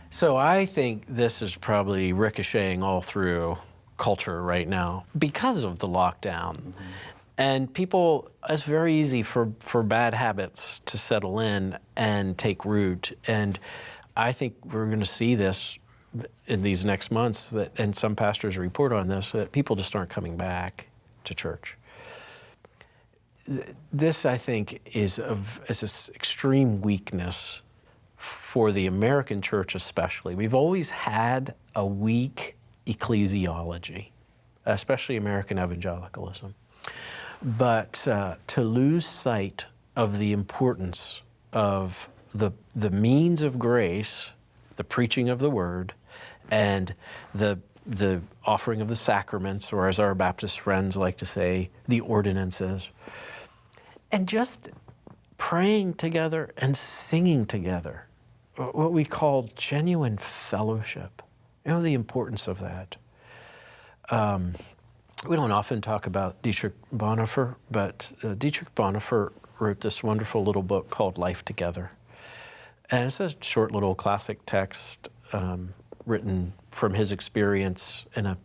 So I think this is probably ricocheting all through culture right now because of the lockdown. Mm-hmm. And people, it's very easy for bad habits to settle in and take root. And I think we're going to see this in these next months, and some pastors report on this, that people just aren't coming back to church. This, I think, is an extreme weakness for the American church especially. We've always had a weak ecclesiology, especially American evangelicalism. But to lose sight of the importance of the means of grace, the preaching of the word, and the offering of the sacraments, or as our Baptist friends like to say, the ordinances, and just praying together and singing together, what we call genuine fellowship. You know, the importance of that. We don't often talk about Dietrich Bonhoeffer, but Dietrich Bonhoeffer wrote this wonderful little book called Life Together. And it's a short little classic text written from his experience in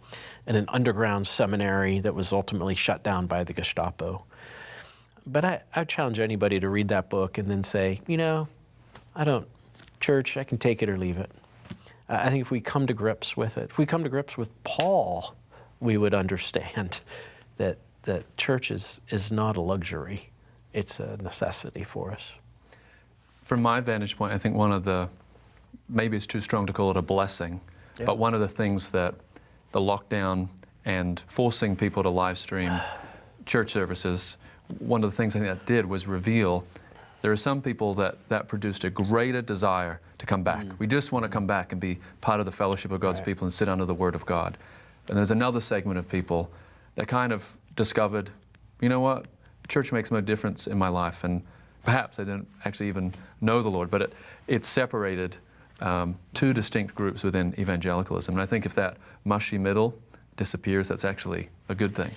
an underground seminary that was ultimately shut down by the Gestapo. But I challenge anybody to read that book and then say, you know, church, I can take it or leave it. I think if we come to grips with it, if we come to grips with Paul, we would understand that church is not a luxury. It's a necessity for us. From my vantage point, I think one of the, maybe it's too strong to call it a blessing, yeah, but one of the things that the lockdown and forcing people to live stream church services, one of the things I think that did was reveal there are some people that produced a greater desire to come back. We just want to come back and be part of the fellowship of God's people and sit under the Word of God. And there's another segment of people that kind of discovered, you know what, church makes no difference in my life. And perhaps I didn't actually even know the Lord, but it separated two distinct groups within evangelicalism. And I think if that mushy middle disappears, that's actually a good thing.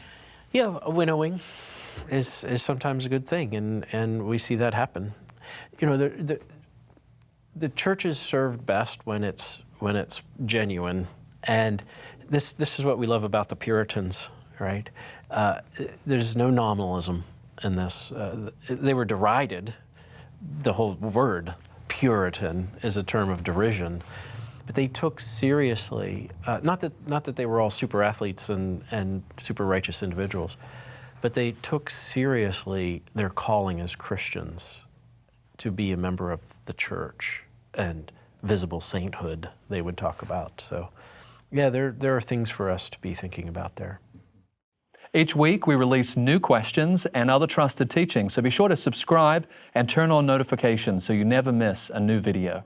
Yeah, winnowing is sometimes a good thing, and we see that happen. You know, the church is served best when it's genuine, and this is what we love about the Puritans, right? There's no nominalism in this. They were derided. The whole word Puritan is a term of derision, but they took seriously, not that they were all super athletes and super righteous individuals, but they took seriously their calling as Christians to be a member of the church and visible sainthood they would talk about. So yeah, there are things for us to be thinking about there. Each week we release new questions and other trusted teaching, so be sure to subscribe and turn on notifications so you never miss a new video.